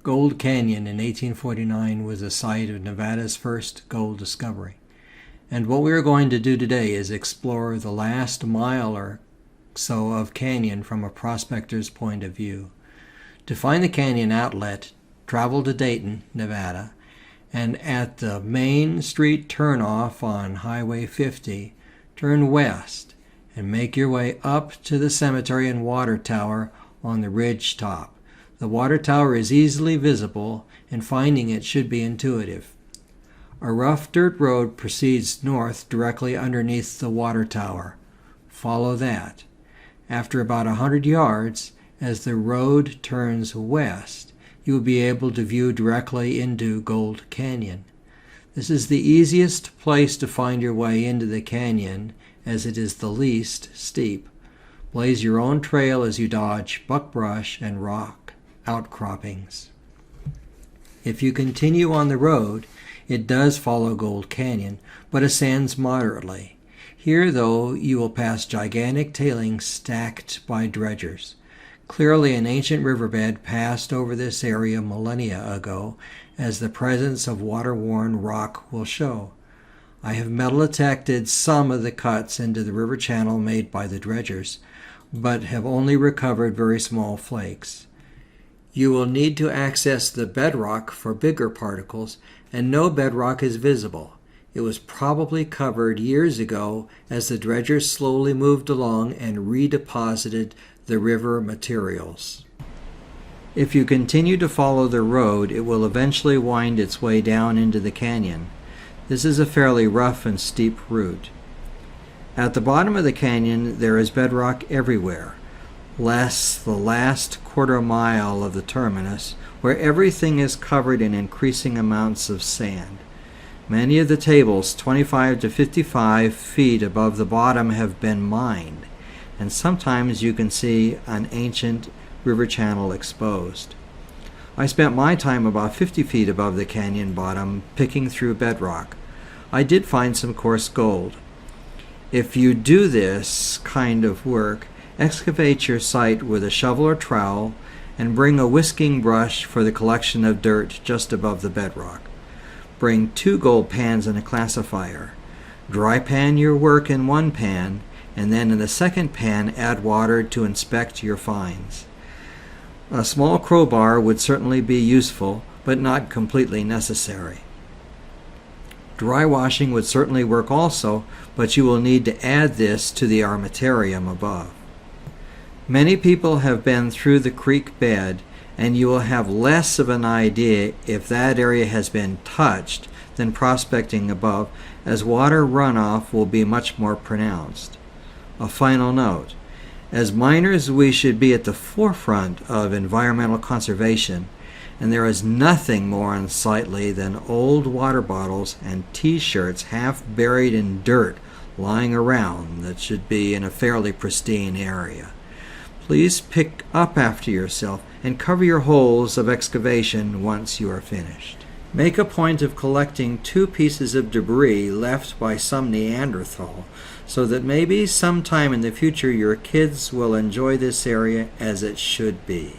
Gold Canyon in 1849 was the site of Nevada's first gold discovery. And what we are going to do today is explore the last mile or so of canyon from a prospector's point of view. To find the canyon outlet, travel to Dayton, Nevada, and at the Main Street turnoff on Highway 50, turn west and make your way up to the cemetery and water tower on the ridge top. The water tower is easily visible, and finding it should be intuitive. A rough dirt road proceeds north directly underneath the water tower. Follow that. After about 100 yards, as the road turns west, you will be able to view directly into Gold Canyon. This is the easiest place to find your way into the canyon, as it is the least steep. Blaze your own trail as you dodge buckbrush and rock outcroppings. If you continue on the road, it does follow Gold Canyon, but ascends moderately. Here, though, you will pass gigantic tailings stacked by dredgers. Clearly, an ancient riverbed passed over this area millennia ago, as the presence of water-worn rock will show. I have metal detected some of the cuts into the river channel made by the dredgers, but have only recovered very small flakes. You will need to access the bedrock for bigger particles, and no bedrock is visible. It was probably covered years ago as the dredgers slowly moved along and redeposited the river materials. If you continue to follow the road, it will eventually wind its way down into the canyon. This is a fairly rough and steep route. At the bottom of the canyon, there is bedrock everywhere, less the last quarter mile of the terminus, where everything is covered in increasing amounts of sand. Many of the tables 25 to 55 feet above the bottom have been mined, and sometimes you can see an ancient river channel exposed. I spent my time about 50 feet above the canyon bottom picking through bedrock. I did find some coarse gold. If you do this kind of work, excavate your site with a shovel or trowel and bring a whisking brush for the collection of dirt just above the bedrock. Bring 2 gold pans and a classifier. Dry pan your work in one pan, and then in the second pan add water to inspect your finds. A small crowbar would certainly be useful, but not completely necessary. Dry washing would certainly work also, but you will need to add this to the armamentarium above. Many people have been through the creek bed, and you will have less of an idea if that area has been touched than prospecting above, as water runoff will be much more pronounced. A final note. As miners, we should be at the forefront of environmental conservation, and there is nothing more unsightly than old water bottles and t-shirts half buried in dirt lying around that should be in a fairly pristine area. Please pick up after yourself and cover your holes of excavation once you are finished. Make a point of collecting 2 pieces of debris left by some Neanderthal, so that maybe sometime in the future your kids will enjoy this area as it should be.